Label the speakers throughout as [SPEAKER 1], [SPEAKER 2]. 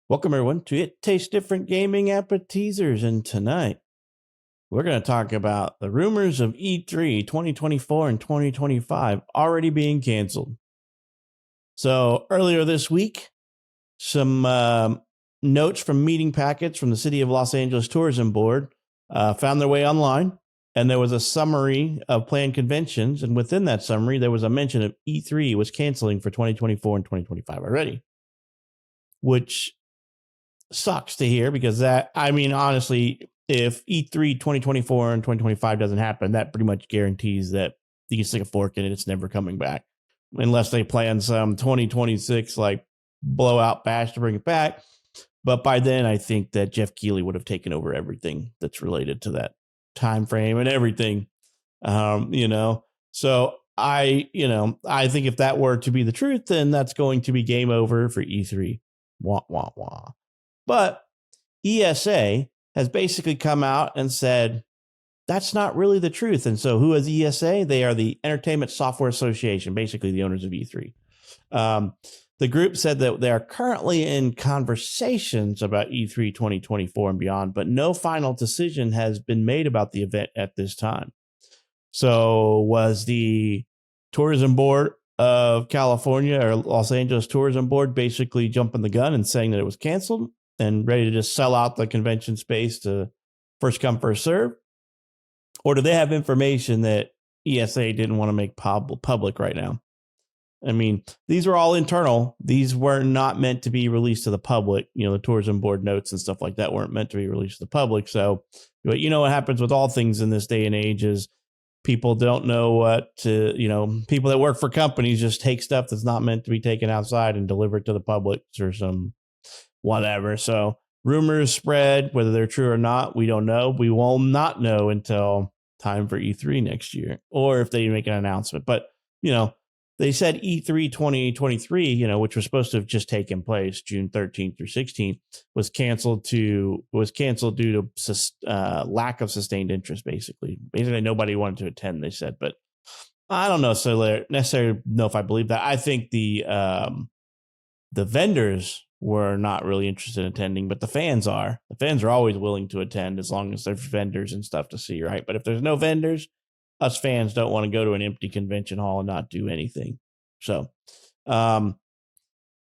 [SPEAKER 1] Welcome, everyone, to It Tastes Different Gaming Appetizers. And tonight, we're going to talk about the rumors of E3 2024 and 2025 already being canceled. So, earlier this week, some notes from meeting packets from the City of Los Angeles Tourism Board found their way online. And there was a summary of planned conventions. And within that summary, there was a mention of E3 was canceling for 2024 and 2025 already, which sucks to hear because honestly, if E3 2024 and 2025 doesn't happen, that pretty much guarantees that you can stick a fork in it. It's never coming back unless they plan some 2026 like blowout bash to bring it back. But by then, I think that Jeff Keighley would have taken over everything that's related to that time frame and everything. So I think if that were to be the truth, then that's going to be game over for E3. Wah, wah, wah. But ESA has basically come out and said that's not really the truth. And so who is ESA? They are the Entertainment Software Association, basically the owners of E3. The group said that they are currently in conversations about E3 2024 and beyond, but no final decision has been made about the event at this time. So was the Tourism Board of California or Los Angeles Tourism Board basically jumping the gun and saying that it was canceled and ready to just sell out the convention space to first come, first serve? Or do they have information that ESA didn't want to make public right now? I mean, these were all internal. These were not meant to be released to the public. The tourism board notes and stuff like that weren't meant to be released to the public. So, what happens with all things in this day and age is people don't know what to, people that work for companies just take stuff that's not meant to be taken outside and deliver it to the public or some whatever. So rumors spread, whether they're true or not, we don't know. We will not know until time for E3 next year, or if they make an announcement. But, they said E3 2023, which was supposed to have just taken place June 13th through 16th, was canceled due to lack of sustained interest, basically. Basically, nobody wanted to attend, they said. But I don't know necessarily know if I believe that. I think the vendors were not really interested in attending, but the fans are. The fans are always willing to attend as long as there's vendors and stuff to see, right? But if there's no vendors, us fans don't want to go to an empty convention hall and not do anything. So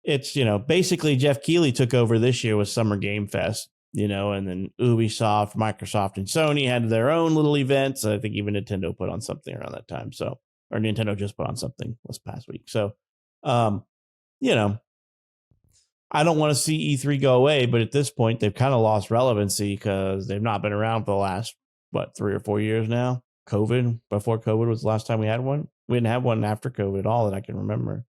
[SPEAKER 1] it's, basically Jeff Keighley took over this year with Summer Game Fest, and then Ubisoft, Microsoft, and Sony had their own little events. I think even Nintendo put on something around that time. So, or Nintendo just put on something this past week. So, I don't want to see E3 go away, but at this point, they've kind of lost relevancy because they've not been around for the last, 3 or 4 years now. Before COVID was the last time we had one. We didn't have one after COVID at all that I can remember.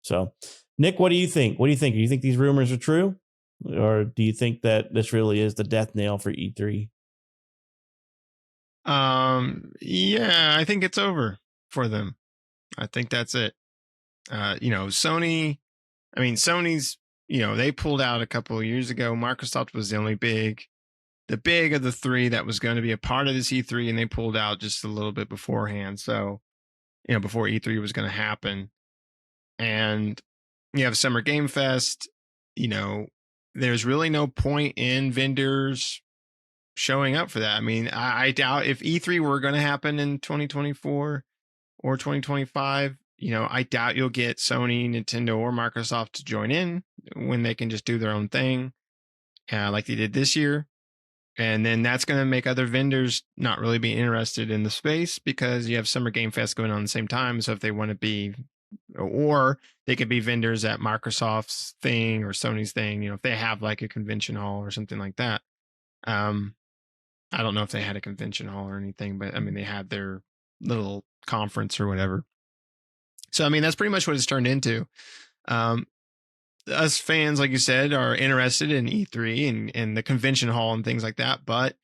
[SPEAKER 1] So, Nick, what do you think? Do you think these rumors are true? Or do you think that this really is the death nail for E3?
[SPEAKER 2] Yeah, I think it's over for them. I think that's it. Sony's, they pulled out a couple of years ago. Microsoft was the only big of the three that was going to be a part of this E3, and they pulled out just a little bit beforehand. So, before E3 was going to happen. And you have Summer Game Fest, there's really no point in vendors showing up for that. I mean, I doubt if E3 were going to happen in 2024 or 2025, I doubt you'll get Sony, Nintendo, or Microsoft to join in when they can just do their own thing like they did this year. And then that's going to make other vendors not really be interested in the space because you have Summer Game Fest going on at the same time. So if they want to be, or they could be vendors at Microsoft's thing or Sony's thing, if they have like a convention hall or something like that. I don't know if they had a convention hall or anything, but they had their little conference or whatever. So, that's pretty much what it's turned into. Us fans, like you said, are interested in E3 and the convention hall and things like that. But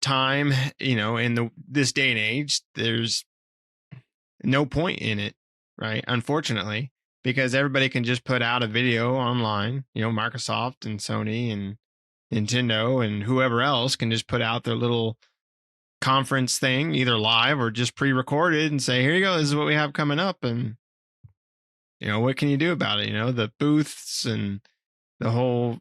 [SPEAKER 2] time, in this day and age, there's no point in it, right? Unfortunately, because everybody can just put out a video online, Microsoft and Sony and Nintendo and whoever else can just put out their little conference thing, either live or just pre-recorded, and say, here you go, this is what we have coming up. And what can you do about it? The booths and the whole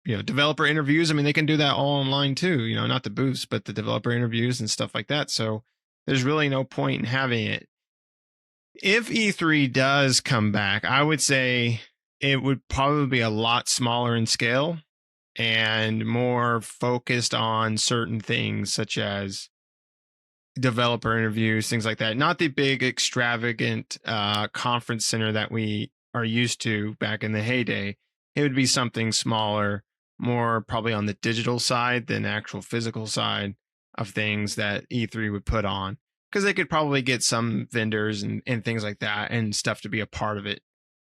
[SPEAKER 2] developer interviews. I mean, they can do that all online too, not the booths, but the developer interviews and stuff like that. So there's really no point in having it. If E3 does come back, I would say it would probably be a lot smaller in scale and more focused on certain things such as developer interviews, things like that. Not the big extravagant conference center that we are used to back in the heyday. It would be something smaller, more probably on the digital side than actual physical side of things that E3 would put on, because they could probably get some vendors and things like that and stuff to be a part of it.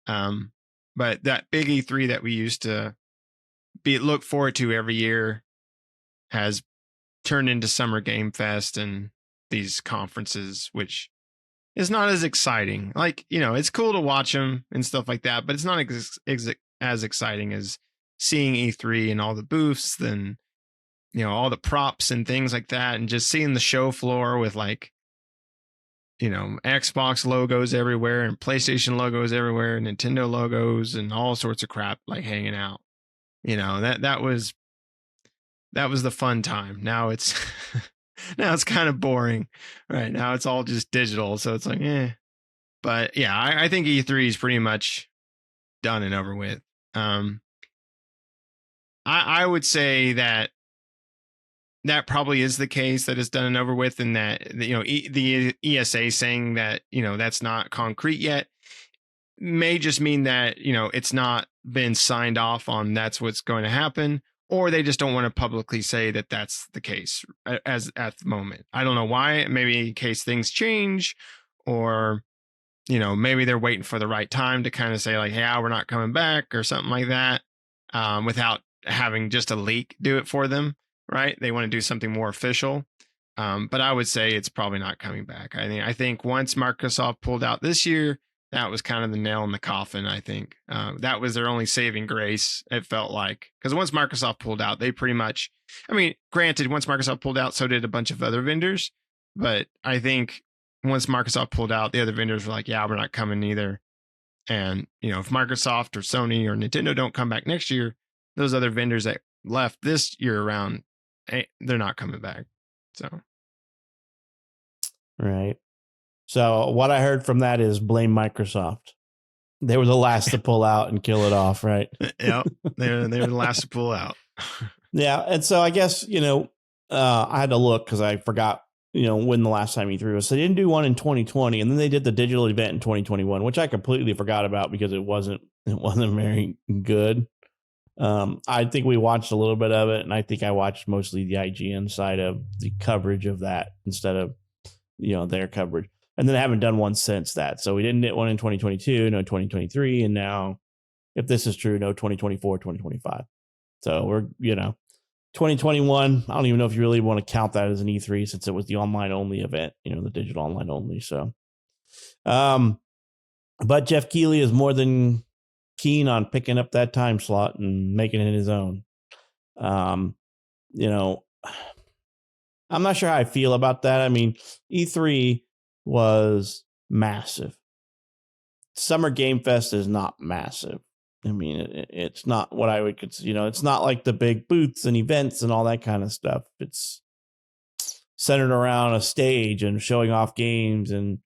[SPEAKER 2] But that big E3 that we used to look forward to every year has turned into Summer Game Fest and these conferences, which is not as exciting. Like, it's cool to watch them and stuff like that, but it's not as exciting as seeing E3 and all the booths and, all the props and things like that, and just seeing the show floor with like, Xbox logos everywhere and PlayStation logos everywhere, and Nintendo logos and all sorts of crap like hanging out. That was the fun time. Now it's now it's kind of boring. Right now it's all just digital, so it's like, But yeah, I think E3 is pretty much done and over with. I would say that probably is the case, that it's done and over with, and that the ESA saying that that's not concrete yet may just mean that it's not been signed off on, that's what's going to happen, or they just don't want to publicly say that that's the case as at the moment. I don't know why. Maybe in case things change, or maybe they're waiting for the right time to kind of say like, hey, we're not coming back or something like that, without having just a leak do it for them. Right? They want to do something more official. But I would say it's probably not coming back. I think once Microsoft pulled out this year, that was kind of the nail in the coffin. I think that was their only saving grace, it felt like. Because once Microsoft pulled out, they pretty much, granted, once Microsoft pulled out, so did a bunch of other vendors. But I think once Microsoft pulled out, the other vendors were like, yeah, we're not coming either. And, if Microsoft or Sony or Nintendo don't come back next year, those other vendors that left this year around, they're not coming back. So
[SPEAKER 1] right. So what I heard from that is blame Microsoft. They were the last to pull out and kill it off, right?
[SPEAKER 2] Yep. They're the last to pull out.
[SPEAKER 1] Yeah. And so I guess, I had to look because I forgot, when the last time E3 was. So they didn't do one in 2020, and then they did the digital event in 2021, which I completely forgot about because it wasn't very good. I think we watched a little bit of it, and I think I watched mostly the IGN side of the coverage of that instead of, their coverage. And then I haven't done one since that. So we didn't get one in 2022, no 2023. And now, if this is true, no 2024, 2025. So we're, 2021. I don't even know if you really want to count that as an E3 since it was the online only event, the digital online only. So, but Jeff Keighley is more than keen on picking up that time slot and making it his own. I'm not sure how I feel about that. E3 was massive. Summer Game Fest is not massive. It's not what I would consider, it's not like the big booths and events and all that kind of stuff. It's centered around a stage and showing off games and,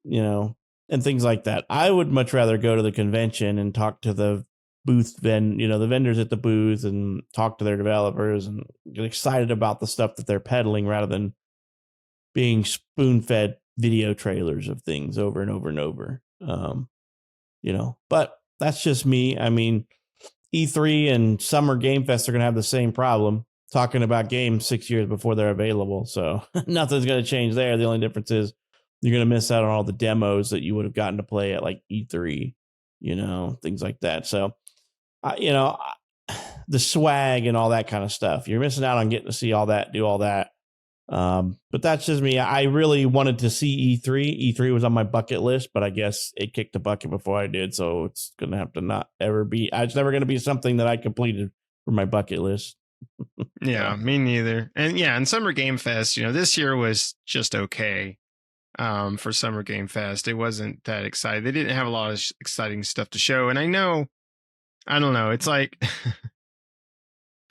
[SPEAKER 1] and things like that. I would much rather go to the convention and talk to the booth the vendors at the booth and talk to their developers and get excited about the stuff that they're peddling rather than being spoon-fed video trailers of things over and over and over. But that's just me. E3 and Summer Game Fest are going to have the same problem, talking about games 6 years before they're available. So nothing's going to change there. The only difference is you're going to miss out on all the demos that you would have gotten to play at like E3, things like that. So, the swag and all that kind of stuff, you're missing out on getting to see all that, do all that. But that's just me. I really wanted to see E3. E3 was on my bucket list, but I guess it kicked the bucket before I did. So it's going to have to not ever be, it's never going to be something that I completed for my bucket list.
[SPEAKER 2] Yeah, me neither. And Summer Game Fest, this year was just okay. For Summer Game Fest, it wasn't that exciting. They didn't have a lot of exciting stuff to show. And I know I don't know. It's like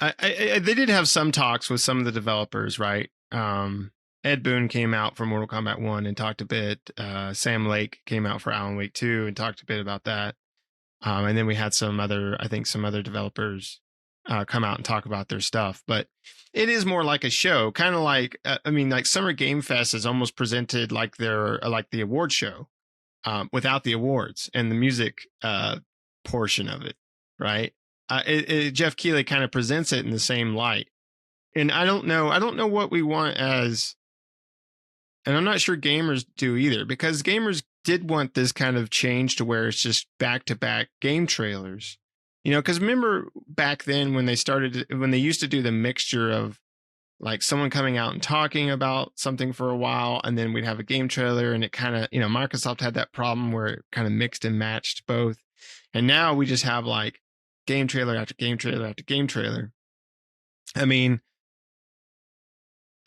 [SPEAKER 2] they did have some talks with some of the developers, right? Ed Boon came out for Mortal Kombat 1 and talked a bit. Sam Lake came out for Alan Wake 2 and talked a bit about that. And then we had some other developers come out and talk about their stuff. But it is more like a show, kind of like, like Summer Game Fest is almost presented like like the award show without the awards and the music portion of it, right? Jeff Keighley kind of presents it in the same light. And I don't know what we want as, and I'm not sure gamers do either, because gamers did want this kind of change to where it's just back-to-back game trailers. Because remember back then when they used to do the mixture of like someone coming out and talking about something for a while, and then we'd have a game trailer, and it kind of, Microsoft had that problem where it kind of mixed and matched both. And now we just have like game trailer after game trailer after game trailer. I mean,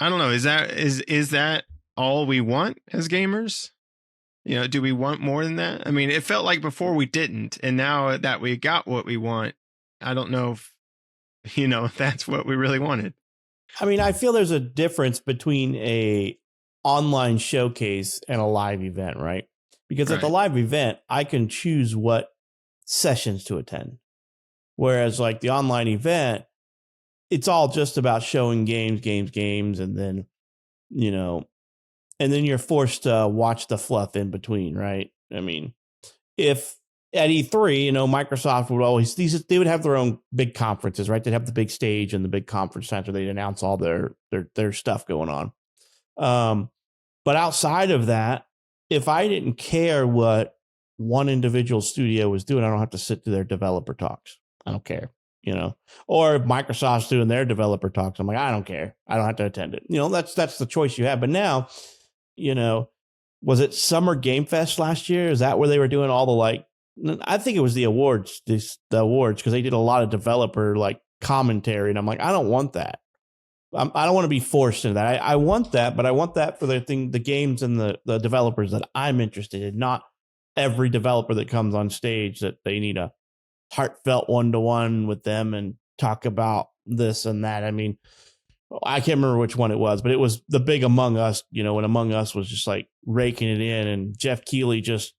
[SPEAKER 2] I don't know. Is that all we want as gamers? Do we want more than that? I mean, it felt like before we didn't, and now that we got what we want, I don't know if that's what we really wanted.
[SPEAKER 1] I mean, I feel there's a difference between a online showcase and a live event, right? Because at the live event, I can choose what sessions to attend. Whereas like the online event, it's all just about showing games, and then, and then you're forced to watch the fluff in between, right? I mean, if at E3, Microsoft would always, they would have their own big conferences, right? They'd have the big stage and the big conference center. They'd announce all their stuff going on. But outside of that, if I didn't care what one individual studio was doing, I don't have to sit through their developer talks. I don't care, or if Microsoft's doing their developer talks, I'm like, I don't care. I don't have to attend it. That's the choice you have. But now, was it Summer Game Fest last year? Is that where they were doing all the I think it was the awards, the awards, because they did a lot of developer commentary, and I'm like, I don't want that. I don't want to be forced into that. I want that, but I want that for the games and the developers that I'm interested in, not every developer that comes on stage that they need a heartfelt one-to-one with them and talk about this and that. I mean, I can't remember which one it was, but it was the big Among Us, when Among Us was just like raking it in, and Jeff Keighley just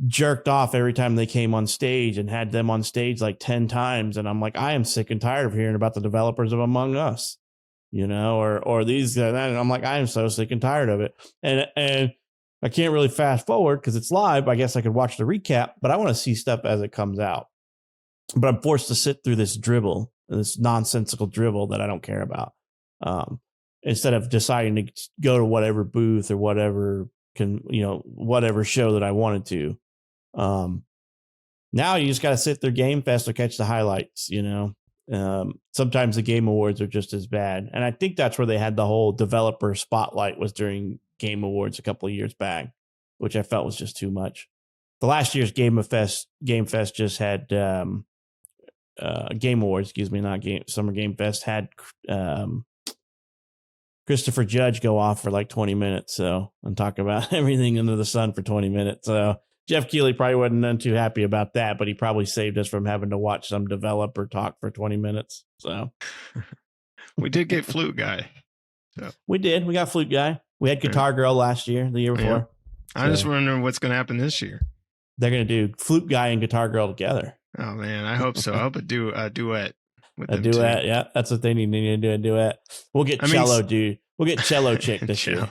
[SPEAKER 1] jerked off every time they came on stage and had them on stage like 10 times. And I'm like, I am sick and tired of hearing about the developers of Among Us, or these guys. And I'm like, I am so sick and tired of it. And I can't really fast forward because it's live. I guess I could watch the recap, but I want to see stuff as it comes out. But I'm forced to sit through this nonsensical drivel that I don't care about. Instead of deciding to go to whatever booth or whatever whatever show that I wanted to. Now you just got to sit through Game Fest or catch the highlights, sometimes the Game Awards are just as bad. And I think that's where they had the whole developer spotlight, was during Game Awards a couple of years back, which I felt was just too much. The last year's Game Fest just had Game Awards, Summer Game Fest had Christopher Judge go off for like 20 minutes. So I'm talking about everything under the sun for 20 minutes. So Jeff Keighley probably wasn't none too happy about that, but he probably saved us from having to watch some developer talk for 20 minutes. So
[SPEAKER 2] we did get Flute Guy. So.
[SPEAKER 1] We did. We got Flute Guy. We had Guitar Girl last year, the year before. Yeah.
[SPEAKER 2] I'm just wondering what's going to happen this year.
[SPEAKER 1] They're going to do Flute Guy and Guitar Girl together.
[SPEAKER 2] Oh, man. I hope so. I hope do a duet.
[SPEAKER 1] With a duet, yeah. That's what they need. They need to do a duet. We'll get Cello dude. We'll get Cello chick this year.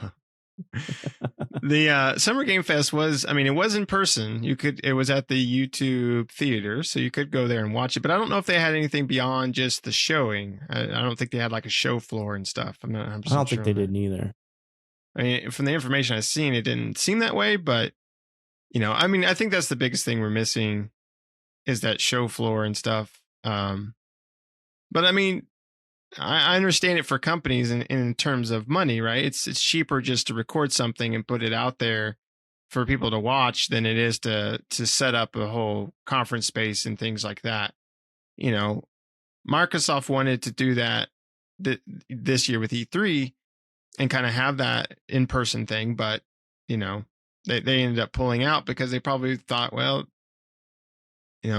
[SPEAKER 2] The Summer Game Fest was, it was in person. It was at the YouTube theater, so you could go there and watch it. But I don't know if they had anything beyond just the showing. I don't think they had like a show floor and stuff. I don't
[SPEAKER 1] think they did neither.
[SPEAKER 2] I mean, from the information I've seen, it didn't seem that way. But, I think that's the biggest thing we're missing is that show floor and stuff. But I understand it for companies in terms of money, right? It's cheaper just to record something and put it out there for people to watch than it is to set up a whole conference space and things like that. Microsoft wanted to do that this year with E3 and kind of have that in-person thing, but they ended up pulling out because they probably thought, well,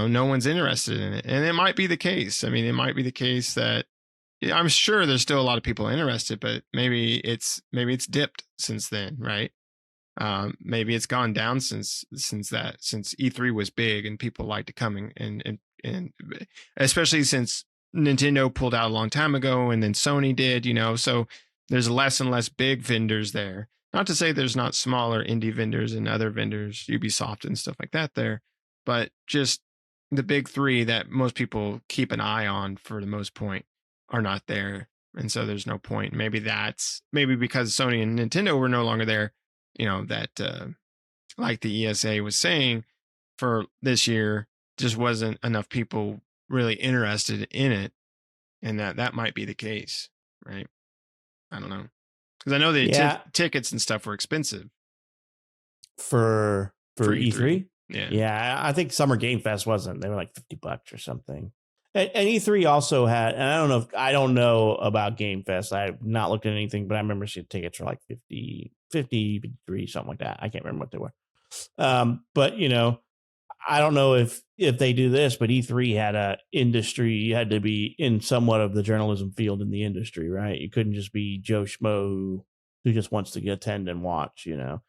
[SPEAKER 2] no one's interested in it. And it might be the case. I mean, it might be the case that I'm sure there's still a lot of people interested, but maybe it's dipped since then, right? Maybe it's gone down since E3 was big and people liked to come and especially since Nintendo pulled out a long time ago and then Sony did, so there's less and less big vendors there. Not to say there's not smaller indie vendors and other vendors, Ubisoft and stuff like that there, but just the big three that most people keep an eye on for the most point are not there. And so there's no point. Maybe because Sony and Nintendo were no longer there, that like the ESA was saying, for this year, just wasn't enough people really interested in it. And that might be the case, right? I don't know. Because I know the tickets and stuff were expensive.
[SPEAKER 1] For E3?
[SPEAKER 2] Yeah.
[SPEAKER 1] I think Summer Game Fest wasn't. They were like $50 or something. And E3 also had, and I don't know about Game Fest. I've not looked at anything, but I remember seeing tickets for like 50, 53, something like that. I can't remember what they were. But I don't know if they do this, but E3 had a industry. You had to be in somewhat of the journalism field in the industry, right? You couldn't just be Joe Schmo who just wants to attend and watch. You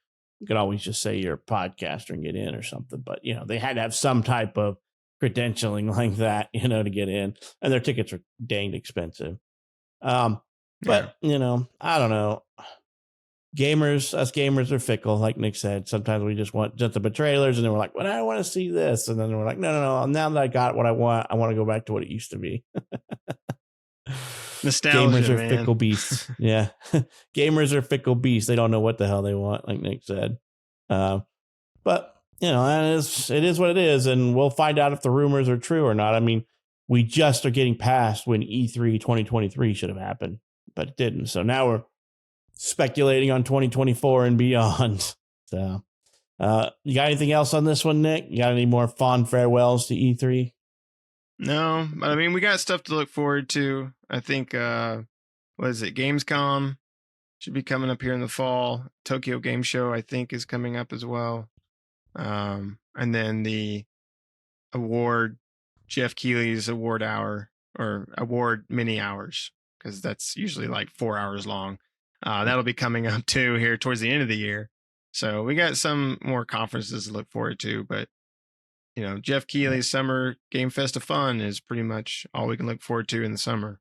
[SPEAKER 1] could always just say you're a podcaster and get in or something, but they had to have some type of credentialing like that, to get in, and their tickets are danged expensive. But I don't know. Us gamers are fickle, like Nick said. Sometimes we just want just the trailers, and then we're like, "Well, I want to see this," and then we're like, "No. Now that I got what I want to go back to what it used to be."
[SPEAKER 2] Nostalgia,
[SPEAKER 1] gamers are
[SPEAKER 2] man.
[SPEAKER 1] fickle beasts. Yeah, gamers are fickle beasts. They don't know what the hell they want, like Nick said. But it is what it is, and we'll find out if the rumors are true or not. I mean, we just are getting past when E3 2023 should have happened, but it didn't. So now we're speculating on 2024 and beyond. So, you got anything else on this one, Nick? You got any more fond farewells to E3?
[SPEAKER 2] No, but I mean, we got stuff to look forward to. I think, what is it? Gamescom should be coming up here in the fall. Tokyo Game Show, I think, is coming up as well. And then the award, Jeff Keighley's award hour or award mini hours, because that's usually like 4 hours long. That'll be coming up too here towards the end of the year. So we got some more conferences to look forward to, but Jeff Keighley's Summer Game Fest of Fun is pretty much all we can look forward to in the summer.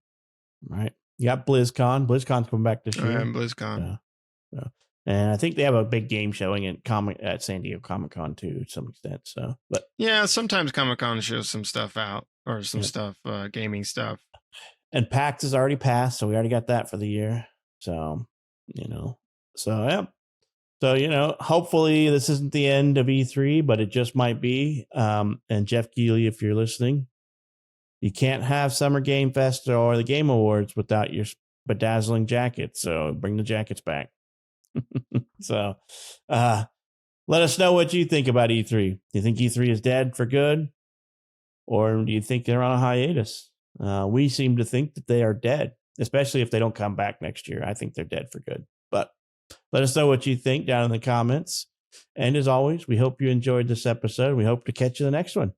[SPEAKER 1] Right. You got BlizzCon. BlizzCon's coming back this year.
[SPEAKER 2] BlizzCon.
[SPEAKER 1] And I think they have a big game showing at San Diego Comic-Con too, to some extent. So, but
[SPEAKER 2] yeah, sometimes Comic-Con shows some stuff out or some stuff, gaming stuff.
[SPEAKER 1] And PAX has already passed, so we already got that for the year. So, So, hopefully this isn't the end of E3, but it just might be. And Jeff Keighley, if you're listening, you can't have Summer Game Fest or the Game Awards without your bedazzling jackets. So bring the jackets back. So, let us know what you think about E3. Do you think E3 is dead for good? Or do you think they're on a hiatus? We seem to think that they are dead, especially if they don't come back next year. I think they're dead for good. But let us know what you think down in the comments. And as always, we hope you enjoyed this episode. We hope to catch you in the next one.